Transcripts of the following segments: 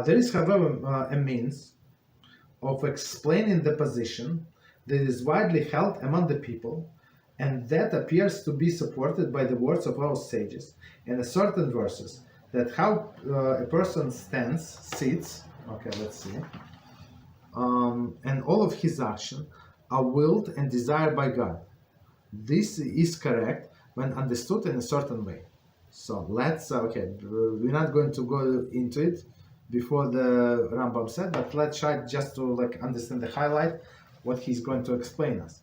There is, however, a means of explaining the position that is widely held among the people, and that appears to be supported by the words of our sages in certain verses, that how a person sits, okay, let's see, and all of his action are willed and desired by God. This is correct when understood in a certain way. So let's, we're not going to go into it before the Rambam said, but let's try just to understand the highlight, what he's going to explain us.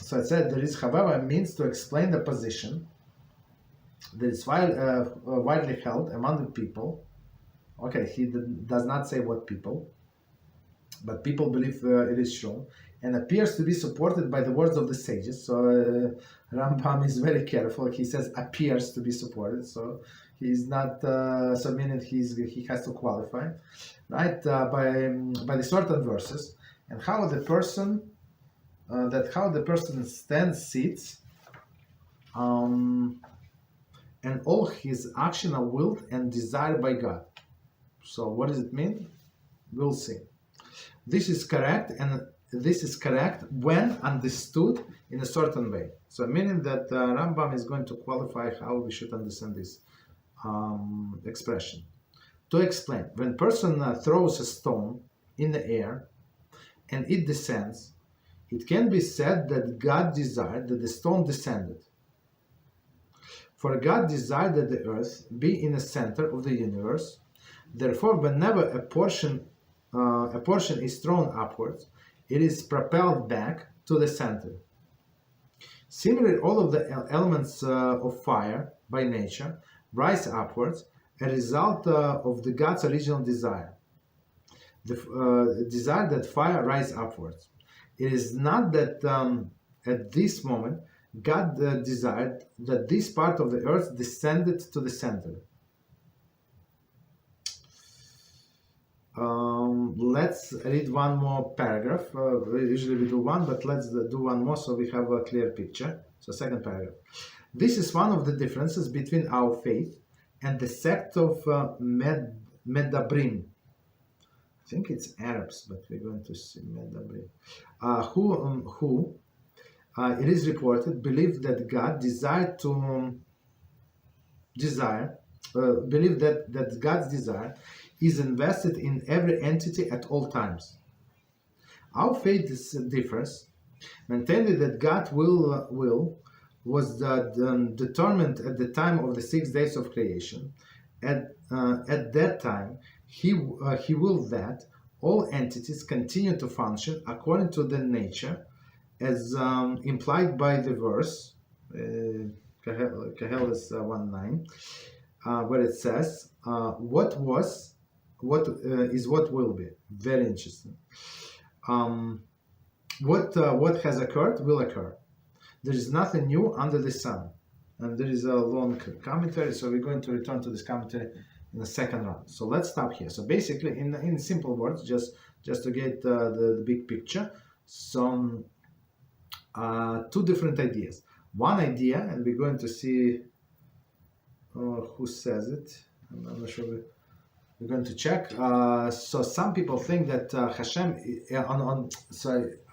So it said there is, however, a means to explain the position that is widely held among the people. Okay, he does not say what people, but people believe it is true, and appears to be supported by the words of the sages. So Rambam is very careful. He says appears to be supported, so he's not, so meaning he has to qualify, right, by the certain verses, and how the person sits, and all his action are willed and desired by God. So what does it mean? We'll see. This is correct, and this is correct when understood in a certain way. So meaning that Rambam is going to qualify how we should understand this expression. To explain, when person throws a stone in the air and it descends, it can be said that God desired that the stone descended. For God desired that the earth be in the center of the universe. Therefore, whenever a portion is thrown upwards, it is propelled back to the center. Similarly, all of the elements of fire by nature rise upwards, a result of the God's original desire. The desire that fire rise upwards. It is not that at this moment God desired that this part of the earth descended to the center. Let's read one more paragraph. Usually we do one, but let's do one more so we have a clear picture. So second paragraph. This is one of the differences between our faith and the sect of Medabrim. I think it's Arabs, but we're going to see Medabrim. Who it is reported, believe that God believe that God's desire is invested in every entity at all times. Our faith differs, maintaining that God's will was determined at the time of the 6 days of creation. At that time, he willed that all entities continue to function according to their nature, as implied by the verse, Keheles 1:9, where it says, what will be. Very interesting. What has occurred will occur. There is nothing new under the sun. And there is a long commentary, so we're going to return to this commentary in the second round. So let's stop here. So basically, in simple words, just to get the big picture, some two different ideas. One idea, and we're going to see who says it. I'm not sure. We're going to check. So some people think that HaShem,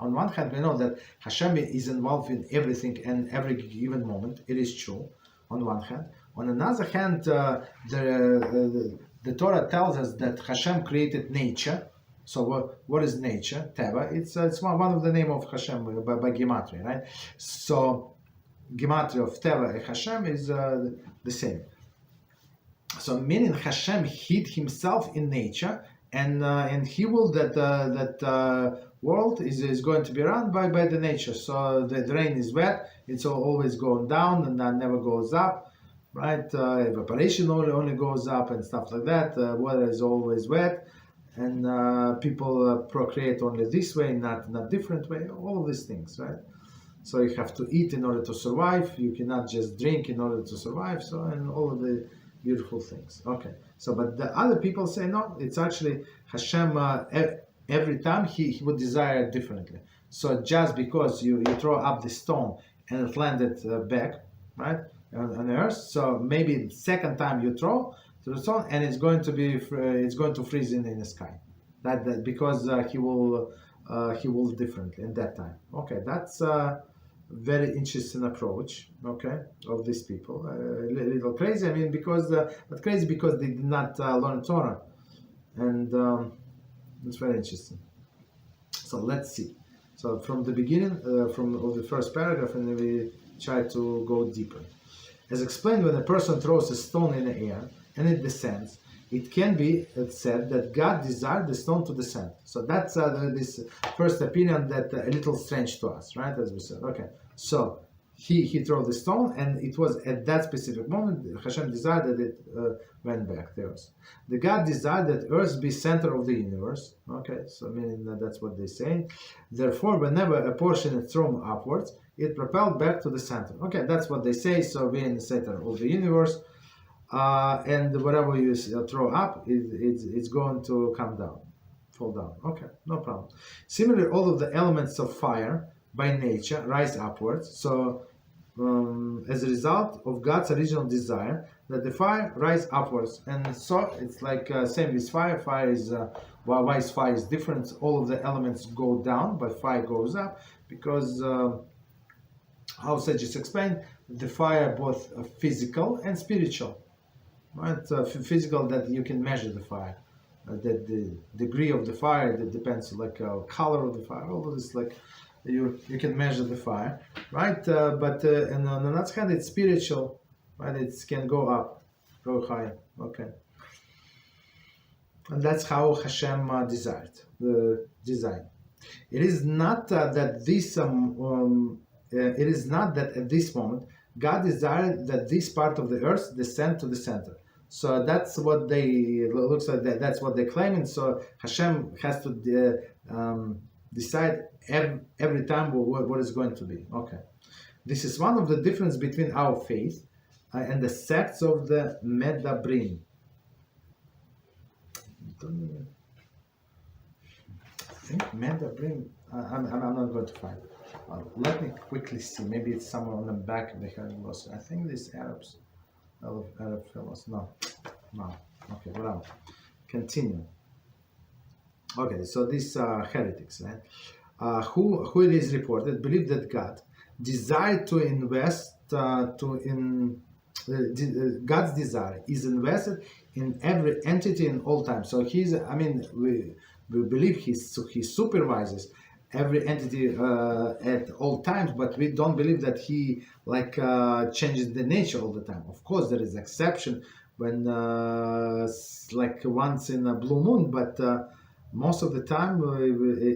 on one hand, we know that HaShem is involved in everything and every given moment. It is true, on one hand. On another hand, the Torah tells us that HaShem created nature. So what is nature? Teva. It's one of the name of HaShem by Gematria, right? So Gematria of Teva and HaShem is the same. So meaning Hashem hid himself in nature, and he will that world is going to be run by the nature. So the rain is wet, it's always going down and that never goes up, right? Evaporation only goes up and stuff like that. Water is always wet, and people procreate only this way, not different way. All of these things, right? So you have to eat in order to survive. You cannot just drink in order to survive. So and all of the beautiful things. Okay. So, but the other people say no. It's actually Hashem. Every time he would desire differently. So just because you throw up the stone and it landed back, right, on earth. So maybe the second time you throw, to the stone, and it's going to be it's going to freeze in the sky. That because he will differently in that time. Okay, that's a very interesting approach. Okay, of these people. A little crazy. I mean, but crazy because they did not learn Torah, and it's very interesting. So let's see. So from the beginning, from the first paragraph, and then we try to go deeper. As explained, when a person throws a stone in the air and it descends, it can be said that God desired the stone to descend. So that's this first opinion that a little strange to us, right? As we said. Okay. So he threw the stone, and it was at that specific moment Hashem desired that it went back to earth. The God desired that earth be center of the universe. Okay, so meaning that's what they say. Therefore, whenever a portion is thrown upwards, it propelled back to the center. Okay, that's what they say. So we're in the center of the universe, and whatever you throw up, it's going to come down, fall down. Okay, no problem. Similarly, all of the elements of fire by nature rise upwards. So as a result of God's original desire that the fire rise upwards, and so it's like same with fire. Fire is why is fire is different? All of the elements go down, but fire goes up because how sages explain the fire both physical and spiritual. Right, physical that you can measure the fire, that the degree of the fire that depends like color of the fire. All of this like. You can measure the fire, right? But and on the other hand, it's spiritual, right? It can go up, go higher. Okay, and that's how Hashem desired the design. It is not that this. It is not that at this moment God desired that this part of the earth descend to the center. So that's what they looks like. That's what they claim, and so Hashem has to decide every time what is going to be. Okay, this is one of the difference between our faith and the sects of the Medabrim. I think Medabrim. I'm not going to find. Let me quickly see. Maybe it's somewhere on the back of the Halachos. I think these Arab fellows. No. Okay, whatever. Continue. Okay, so these heretics, right? Who it is reported believe that God desired to invest God's desire is invested in every entity in all time. So we believe he supervises every entity at all times, but we don't believe that he changes the nature all the time. Of course, there is exception when like once in a blue moon, but most of the time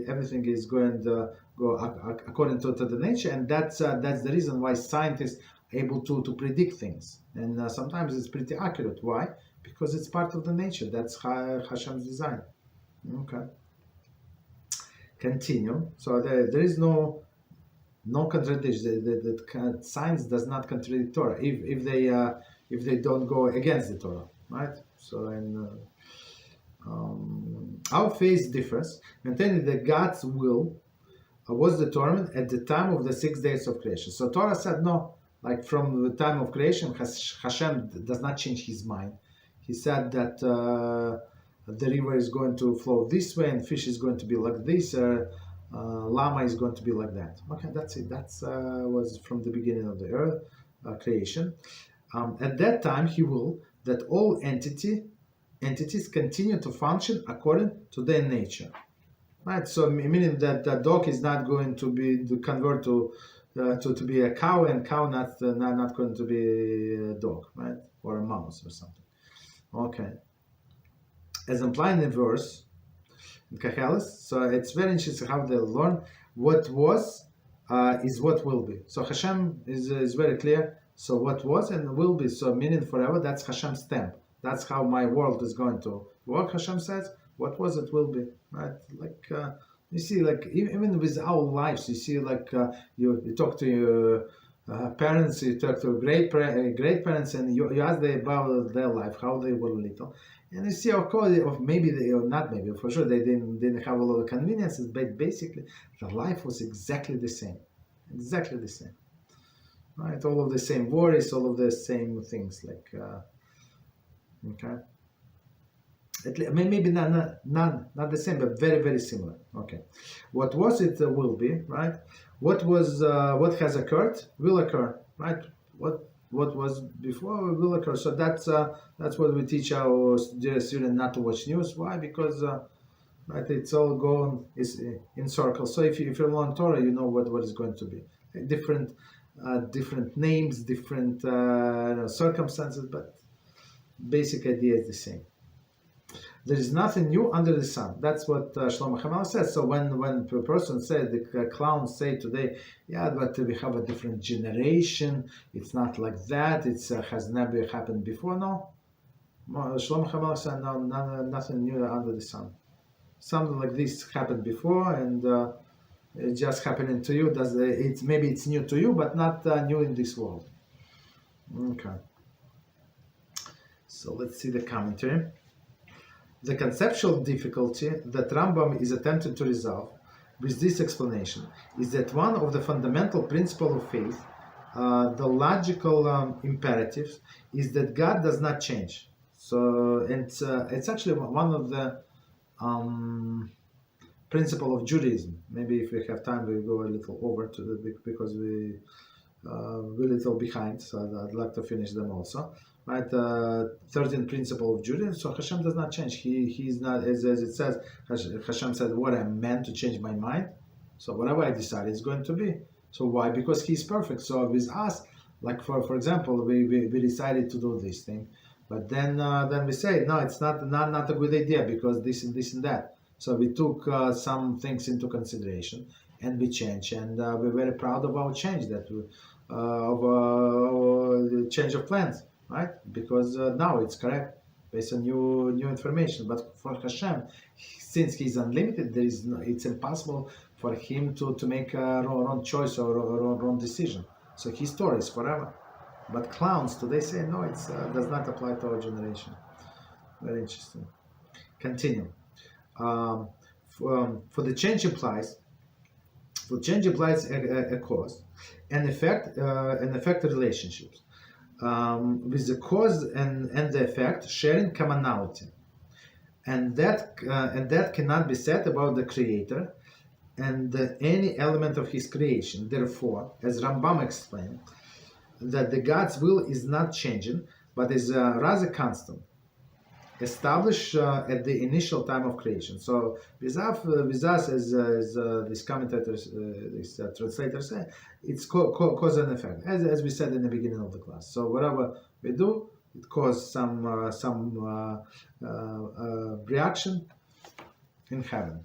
everything is going to go according to the nature, and that's the reason why scientists are able to predict things, and sometimes it's pretty accurate. Why? Because it's part of the nature. That's Hashem's design. Okay. Continue. So there is no contradiction. That science does not contradict Torah if they don't go against the Torah, right? So our faith differs, maintaining that God's will was determined at the time of the 6 days of creation. So Torah said no, like from the time of creation, Hashem does not change his mind. He said that the river is going to flow this way, and fish is going to be like this, llama is going to be like that. Okay, that's it. That's was from the beginning of the earth creation. At that time, he will that all entities continue to function according to their nature. Right, so meaning that the dog is not going to convert to be a cow, and cow not going to be a dog, right, or a mouse or something. Okay, as implied in the verse in Kachelis, so it's very interesting how they learn what was is what will be. So Hashem is very clear. So what was and will be. So meaning forever. That's Hashem's stamp. That's how my world is going to work. Hashem says, what was it will be, right? Like you see, like even with our lives, you see, like you talk to your parents, you talk to great parents, and you ask them about their life, how they were little, and you see, of course, maybe they or not, maybe for sure they didn't have a lot of conveniences, but basically, the life was exactly the same, right? All of the same worries, all of the same things, like. Okay. Maybe not the same, but very, very similar. Okay. What was it will be, right? What has occurred will occur, right? What was before will occur. So that's what we teach our students not to watch news. Why? Because right, it's all going is in circles. So if you learn Torah, you know what is going to be different, different names, different circumstances, but basic idea is the same. There is nothing new under the sun. That's what Shlomo Hamelech says. So when a person said, the clowns say today, yeah, but we have a different generation. It's not like that. It has never happened before. No, Shlomo Hamelech said, no, nothing new under the sun. Something like this happened before, and it's just happening to you. Maybe it's new to you, but not new in this world. Okay. So let's see the commentary. The conceptual difficulty that Rambam is attempting to resolve with this explanation is that one of the fundamental principles of faith, the logical imperatives, is that God does not change. So it's actually one of the principle of Judaism. Maybe if we have time, we'll go a little over to the because we're a little behind. So I'd like to finish them also. Right, 13th principle of Judaism. So Hashem does not change. He's not, as it says, Hashem said, what I meant to change my mind. So whatever I decide, it's going to be. So why? Because He's perfect. So with us, like for example, we decided to do this thing, but then we say, no, it's not a good idea because this and that. So we took some things into consideration and we changed, and we're very proud of our change, of the change of plans. Right, because now it's correct based on new information. But for Hashem, since He's unlimited, it's impossible for Him to make a wrong choice or wrong decision. So His Torah is forever. But clowns today say no, it does not apply to our generation. Very interesting. Continue. For the change implies. For change implies a cause, an effect relationships. With the cause and the effect sharing commonality, and that cannot be said about the Creator and any element of His creation. Therefore, as Rambam explained, that the God's will is not changing, but is rather constant, established at the initial time of creation. So with us, as these commentators, these translators say, it's cause and effect, as we said in the beginning of the class. So whatever we do, it causes some reaction in heaven.